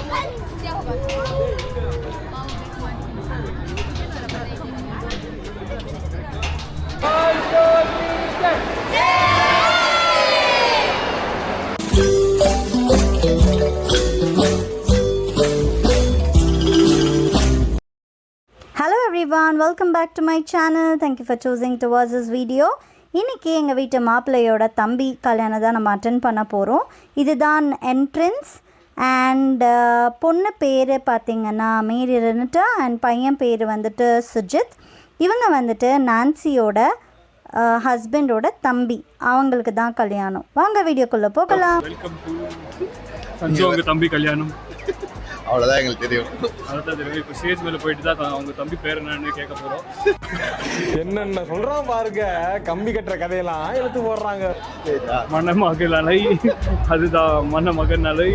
Hello everyone, welcome back to my channel. Thank you for choosing to watch this video. இன்னைக்கு எங்கள் வீட்டு மாப்பிள்ளையோட தம்பி கல்யாணம் தான் நம்ம அட்டென்ட் பண்ண போகிறோம். இதுதான் என்ட்ரன்ஸ். அண்ட் பொண்ணு பேர் பார்த்திங்கன்னா மேரி ரெனிட்டா அண்ட் பையன் பேர் வந்துட்டு சுஜித். இவங்க வந்துட்டு நான்சியோட ஹஸ்பண்டோட தம்பி. அவங்களுக்கு தான் கல்யாணம். வாங்க வீடியோக்குள்ளே போகலாம். வெல்கம் டு சஞ்சோங்க தம்பி கல்யாணம். அவ்வளோதான் எங்களுக்கு தெரியும். அதான் தெரியும். இப்போ ஸ்டேஜ் மேலே போயிட்டு தான் அவங்க தம்பி பேர் என்னன்னு கேட்க போகிறோம். என்னென்ன சொல்கிறான் பாருங்க, கம்பி கட்டுற கதையெல்லாம் எடுத்து போடுறாங்க. மணமகள் அலை, அதுதான் மணமகன் அலை.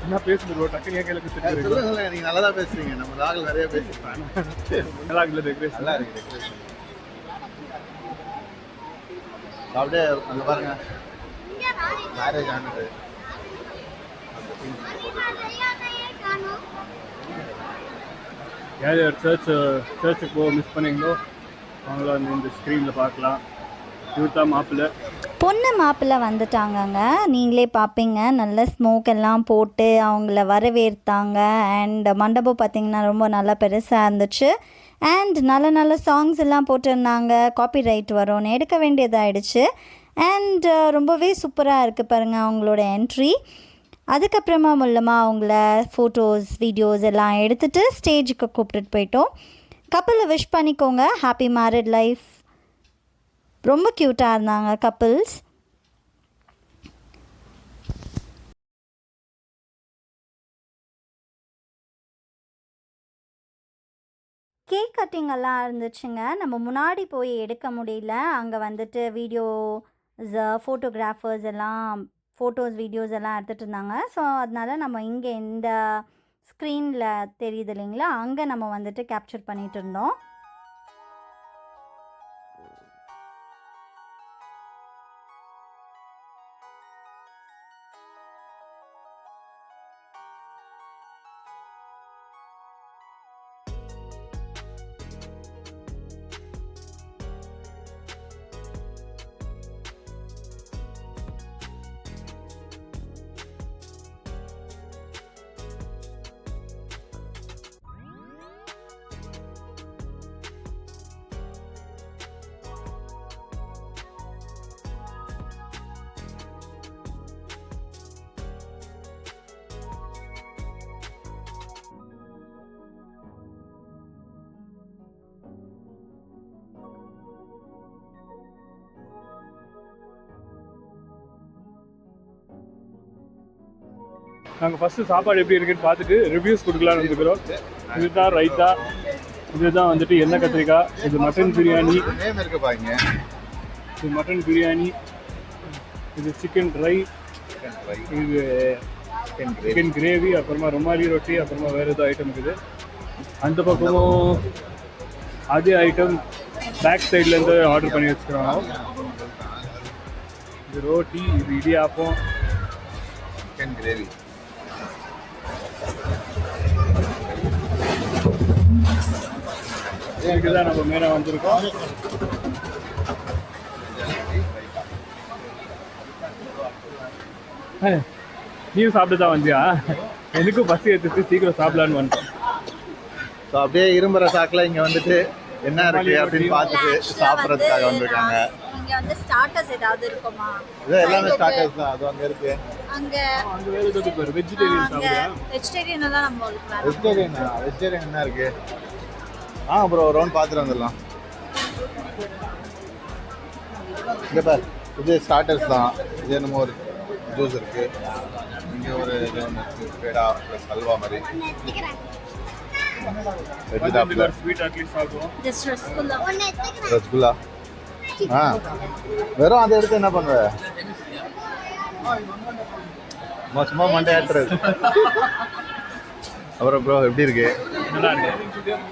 என்ன பேசுகிறோம் டக்குனு கேட்கலுக்கு தெரியும். நீங்கள் நல்லா தான் பேசுறீங்க. நம்ம நாங்கள் நிறைய பேசிருப்பாங்க. நல்லா இருக்குல்ல டெக்கரேஷன்? நல்லா இருக்கு டெக்கரேஷன். அப்படியே அங்கே பாருங்க, மேரேஜ் ஆனது. யார் யார் சர்ச்சுக்கு போக மிஸ் பண்ணீங்களோ அவங்கள இந்த ஸ்க்ரீனில் பார்க்கலாம். இவர் தான் மாப்பிள்ளை. பொண்ணு மாப்பிள்ளை வந்துட்டாங்கங்க. நீங்களே பார்ப்பீங்க. நல்ல ஸ்மோக் எல்லாம் போட்டு அவங்கள வரவேற்றாங்க. அண்ட் மண்டபம் பார்த்திங்கன்னா ரொம்ப நல்லா பெருசாக இருந்துச்சு. அண்ட் நல்ல நல்ல சாங்ஸ் எல்லாம் போட்டிருந்தாங்க. காப்பிரைட் வரும்னு எடுக்க வேண்டியதாகிடுச்சு. அண்ட் ரொம்பவே சூப்பராக இருக்குது பாருங்கள் அவங்களோட என்ட்ரி. அதுக்கப்புறமா மூலமாக அவங்கள ஃபோட்டோஸ் வீடியோஸ் எல்லாம் எடுத்துகிட்டு ஸ்டேஜுக்கு கூப்பிட்டுட்டு போயிட்டோம். கப்பிளை விஷ் பண்ணிக்கோங்க. Happy married life. ரொம்ப க்யூட்டாக இருந்தாங்க கப்பிள்ஸ். கேக் கட்டிங் எல்லாம் இருந்துச்சுங்க. நம்ம முன்னாடி போய் எடுக்க முடியல. அங்கே வந்துட்டு ஃபோட்டோகிராஃபர்ஸ் எல்லாம் ஃபோட்டோஸ் வீடியோஸ் எல்லாம் எடுத்துகிட்டு இருந்தாங்க. ஸோ அதனால் நம்ம இங்கே இந்த ஸ்க்ரீனில் தெரியுது இல்லைங்களா, அங்கே நம்ம வந்துட்டு கேப்சர் பண்ணிகிட்டு இருந்தோம். நாங்கள் ஃபஸ்ட்டு சாப்பாடு எப்படி இருக்குன்னு பார்த்துட்டு ரிவ்யூஸ் கொடுக்கலான்னு வந்துக்கிறோம். இதுதான் ரைத்தா, இதுதான் வந்துட்டு எண்ணெய் கத்திரிக்காய், இது மட்டன் பிரியாணி, இது மட்டன் பிரியாணி, இது சிக்கன் ட்ரை, இது சிக்கன் கிரேவி, அப்புறமா ரொமாலி ரொட்டி, அப்புறமா வேறு எதாவது ஐட்டம் இருக்குது. அந்த பக்கமும் அதே ஐட்டம் பேக் சைட்லேருந்து ஆர்டர் பண்ணி வச்சுக்கிறோம். இது ரோட்டி, இது இடியாப்பம், சிக்கன் கிரேவி. இதுக்கு தான் நம்ம மேலே வந்திருக்கோம். நீயும் சாப்பிட்டு தான் வந்தியா? எனக்கும் பசி எடுத்துட்டு சீக்கிரம் சாப்பிடலான்னு வந்துட்டோம். ஸோ அப்படியே இரும்புற சாக்கில் இங்கே வந்துட்டு என்ன இருக்கு அப்படின்னு பார்த்துட்டு சாப்பிட்றதுக்காக வந்திருக்காங்க. இங்கே வந்து ஸ்டார்டர்ஸ் ஏதாவது இருக்குமா? இது எல்லாமே ஸ்டார்டர்ஸ் தான். அது அங்கே இருக்கு. அங்கே வேறு எதாவது பேர் வெஜிடேரியன் சாப்பிடுறா? வெஜிடேரியன் தான் நம்ம வெஜிடேரியன் என்ன இருக்கு? ப்ரோ ஒரு ரவுண்ட் பார்த்துட்டு வந்துடலாம். இங்கே பார், இது ஸ்டார்டர்ஸ் தான். இது என்னமோ ஒரு ஜூஸ் இருக்கு. இங்கே ஒரு இது ஒன்று இருக்குது, பேடா ப்ளஸ் ஹல்வா மாதிரி. ஸ்வீட் அட்லீஸ்ட் சாப்பிடுவோம். ரசகுல்லா. வெறும் அதை எடுத்து என்ன பண்ணுவ? சும்மா மண்டை ஆட்டுறது. அப்புறம் ப்ரோ எப்படி இருக்கு? நல்லா இருக்கு.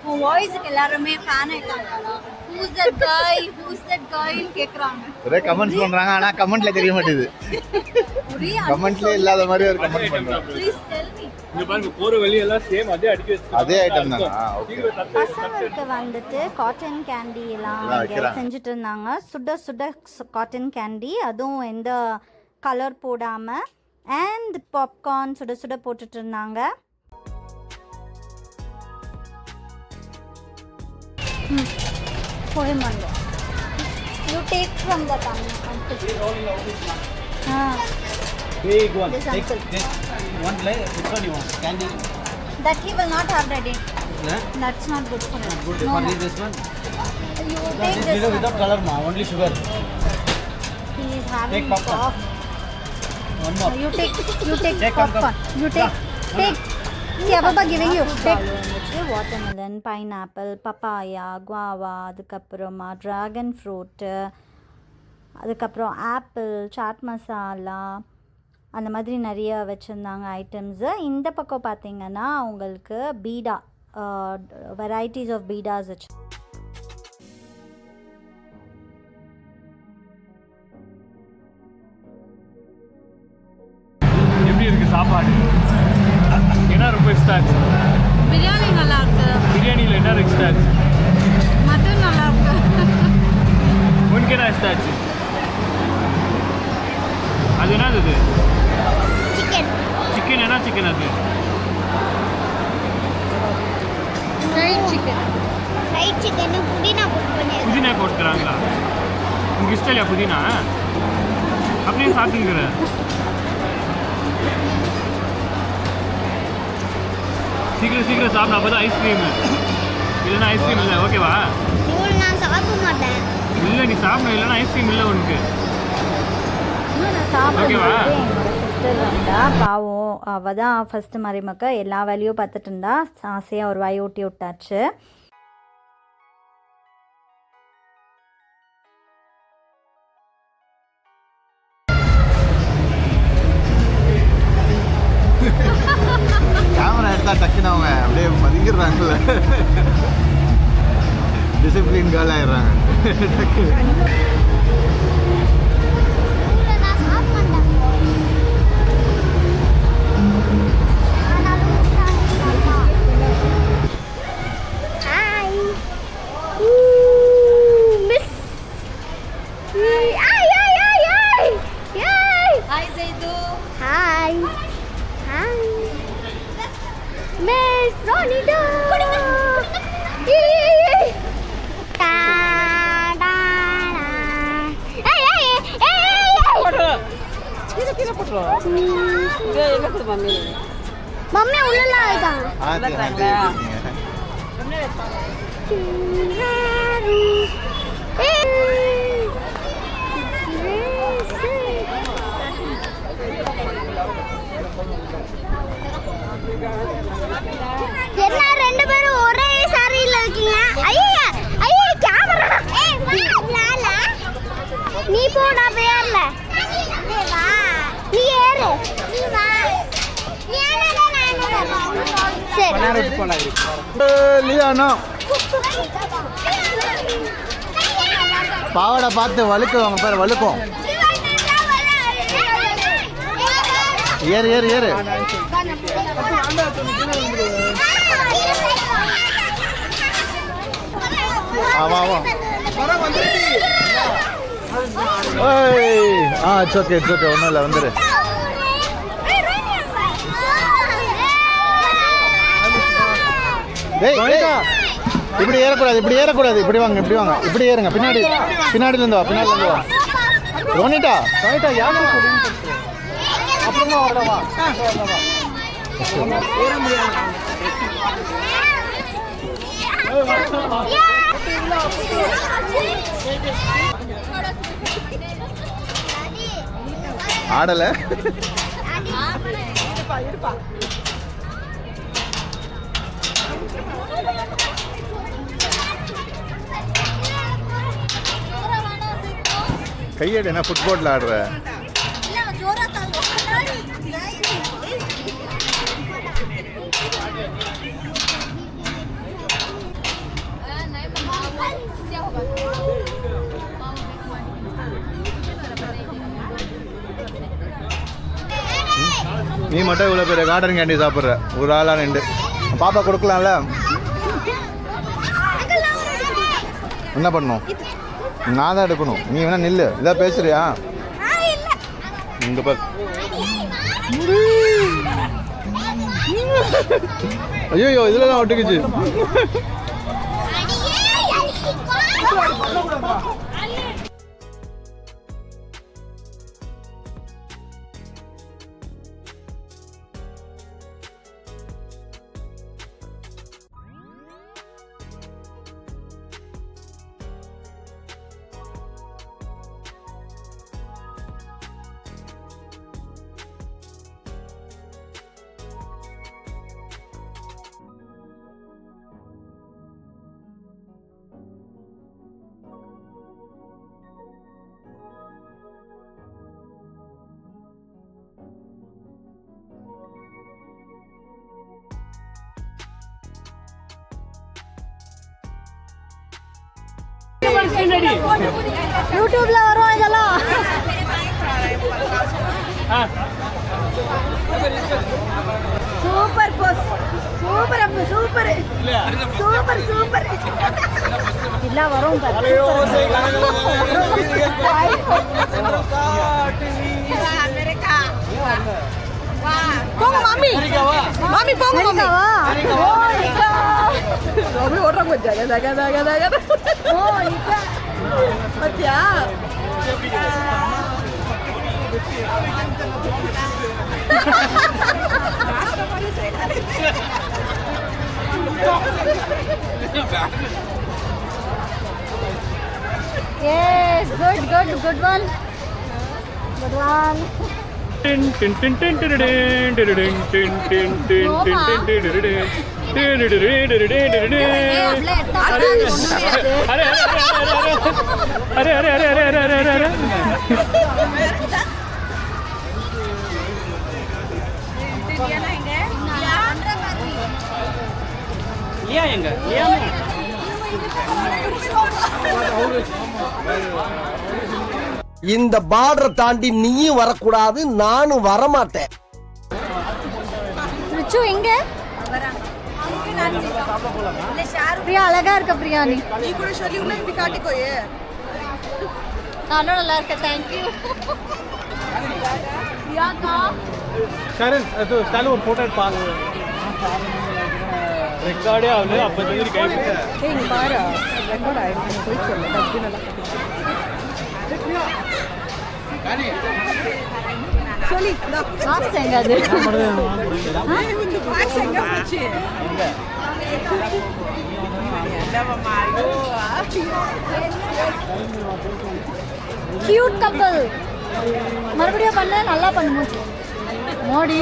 உன் வாய்ஸ்க்கு எல்லாரும் ஃபேன் ஆயிட்டாங்க. who's that guy கேக்குறாங்க. ஒரே கமெண்ட்ஸ் பண்றாங்க, ஆனா கமெண்ட்ல தெரிய மாட்டேங்குது. கமெண்ட்லேயே இல்லாத மாதிரி ஒரு கமெண்ட் பண்ணுறேன். இங்க பாருங்க போற வெளி எல்லாம் சேம் அதே அடிக்க வச்சு அதே ஐட்டம் தானா? ஓகே. பசங்களுக்கு வந்துட்டு காட்டன் கேண்டி எல்லாம் இங்கே செஞ்சுட்டு இருந்தாங்க. சுட சுட காட்டன் கேண்டி, அதுவும் எந்த கலர் போடாமல். அண்ட் பாப்கார்ன் சுட சுட போட்டுட்டு இருந்தாங்க. போயமாண்டோ you take from the Big one. Take this one layer. Which one you want? Candy? that he will not have ready. Yeah. That's not good for him. Good. No, Only no. this one. You No, take this this zero one. without color, ma. Only sugar. He is having Take popcorn. cough. One more. You take Take, come, popcorn. come. You take. Yeah. Take. See, Ababa giving you. Take. Watermelon, pineapple, papaya, guava, அதுக்கப்புறமா dragon fruit, அதுக்கப்புறம் apple, chat masala, அந்த மாதிரி நிறைய வச்சுருந்தாங்க items. இந்த பக்கம் பார்த்தீங்கன்னா உங்களுக்கு பீடா, வெரைட்டிஸ் ஆஃப் பீடாஸ் வச்சு. எப்படி இருக்கு சாப்பாடு? என்ன ரொம்ப இஷ்டம் ஆச்சு? பிரியாணி நல்லா இருக்கு. பிரியாணியில் என்ன இஷ்டம் ஆச்சு? மட்டன் நல்லா இருக்கு. உனக்கு என்ன இஷ்டம் ஆச்சு? அது என்னது அது? சிக்கன் என்ன சிக்கன் அது? Fried chicken. புதினா போட்டுக்கிறாங்களா? உங்களுக்கு இஷ்டம் இல்லையா புதினா? அப்படியே சாப்பிட்டுங்கிற சீக்கிரம் சீக்கிரம் சாப்பிடும், அப்போ தான் ஐஸ்கிரீமு. இல்லைன்னா ஐஸ்கிரீம் இல்லை, ஓகேவா? இல்லை நீ சாப்பிடணும், இல்லைன்னா ஐஸ்கிரீம் இல்லை உனக்கு. சாப்பிடும்போது என்னோட சிஸ்டர் வந்தா, பாவம் அவள் தான் ஃபஸ்ட்டு மருமக, எல்லா வேலையும் பார்த்துட்டு இருந்தா. ஆசையாக ஒரு வாய் ஊட்டி விட்டாச்சு. கேமரா எடுத்தா டக்குன்னு அவங்க அப்படியே மதிக்கிறாங்கல்ல, டிசிப்ளின் கேர்ள் ஆயிடுறாங்க டக்குன்னு. Hi Zaidu. Hi. Hi. Miss Ronida. Yay. Da da da. Hey hey hey hey. கீழ போட்றோ. இங்க எங்க போடு மம்மி? மம்மி உள்ளல இருக்காங்க. என்ன ரெண்டு பேரும் ஒரே சாரியில இருக்கீங்க? ஐயா ஐயா கேமரா. ஏய் வா லாலா. நீ போடா பேர்ல. ஏய் வா. நீ ஏறு. நீ வா. நீ ஏறடா நான். சரி. லியானோ பாவாடை பார்த்து வழுக்குவாங்க பாரு, வழுக்கும். ஏறு ஏறு ஏறு. வா வா. இட்ஸ் ஓகே இட்ஸ் ஓகே, ஒன்றும் இல்லை, வந்துடு. இப்படி ஏறக்கூடாது, இப்படி ஏறக்கூடாது, இப்படி வாங்க, இப்படி வாங்க, இப்படி ஏறுங்க. பின்னாடிலேருந்து வா, பின்னாடிலேருந்து வா. ரோனிட்டா ரோனிட்டா யாரு அப்புறமா வரவா ஆடல. கையெடு, என்ன ஃபுட்பால் ஆடுற? நீ மட்டும் இவ்வளோ பெரிய காட்டன் கேண்டி சாப்பிட்ற ஒரு ஆளாக ரெண்டு. பாப்பா கொடுக்கலாம்ல? என்ன பண்ணணும்? நான் தான் எடுக்கணும். நீ வேணா நில்லு. இதான் பேசுறியா? இந்த பார். ஐயோ இதுல தான் ஒட்டுக்குச்சு. யூடியூப்ல வரும் இதெல்லாம். சூப்பர் போஸ். சூப்பர் அப்ப சூப்பர். Super super. இல்ல வரும் பாரு. அமெரிக்கா. போங்க மாமி. மாமி போங்க மாமி. அமெரிக்கா. அப்படி ஓடுறாங்க ஜக ஜக ஜக ஜக. ஓ நிக்கா. பத்தியா? Yes, good one. Good one. Tin tin tin tin tin tin tin tin tin tin இந்த பார்டரை தாண்டி நீயும் வரக்கூடாது, நானும் வரமாட்டேன். ரிச்சு எங்க? பிரியா அழகா இருக்க. பிரியா நீ கூட சொல்லி உள்ள இப்படி காட்டிக்கோயே. நானும் நல்லா இருக்கேன். தேங்க்யூ. பிரியாக்கா ஷரன் அது ஸ்டால ஒரு போட்டோ பாரு. ரெக்கார்டே ஆகல. அப்ப தெரிஞ்சு கை ஏய் இங்க பாரு ரெக்கார்ட் ஆயிடுச்சு. போய் சொல்லு டஸ்பின் எல்லாம் சொல்லி பாக்ஸ் எங்க அது? பாக்ஸ் எங்க போச்சு? கியூட் கப்பல். மறுபடியும் பண்ண நல்லா பண்ணும் மோடி.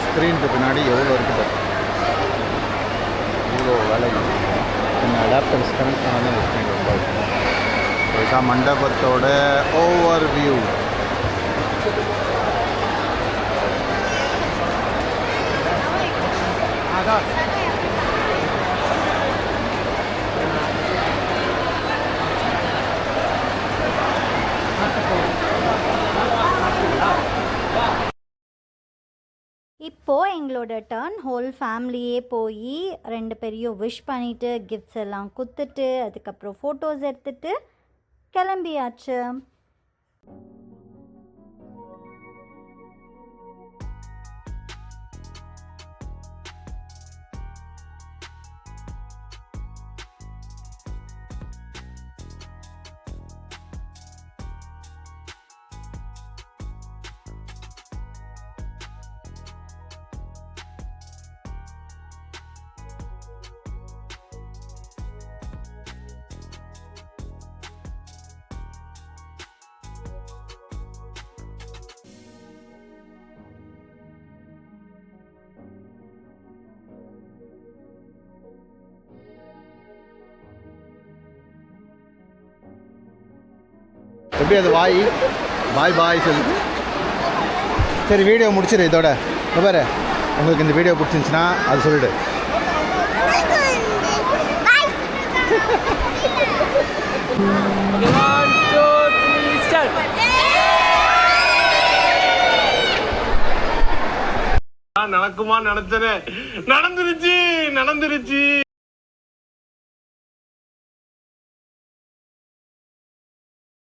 ஸ்க்ரீனுக்கு பின்னாடி எவ்வளோ இருக்குது, இவ்வளோ வேலை. இந்த அடாப்டர்ஸ் கனெக்ட் பண்ணால் தான் ஸ்க்ரீன் இருக்காது. இதுதான் மண்டபத்தோட ஓவர் வியூ. இப்போது எங்களோட டர்ன். ஹோல் ஃபேமிலியே போய் 2 பேரையும் விஷ் பண்ணிவிட்டு கிஃப்ட்ஸ் எல்லாம் கொடுத்துட்டு அதுக்கப்புறம் ஃபோட்டோஸ் எடுத்துகிட்டு கிளம்பியாச்சு. எப்படி அது வாய் பாய் பாய் சொல்லு. சரி வீடியோ முடிச்சிடு இதோட. இங்க பாரு, உங்களுக்கு இந்த வீடியோ பிடிச்சிருந்துச்சுன்னா அது சொல்லிடு. நடக்குமா நினைச்சேன், நடந்துருச்சு.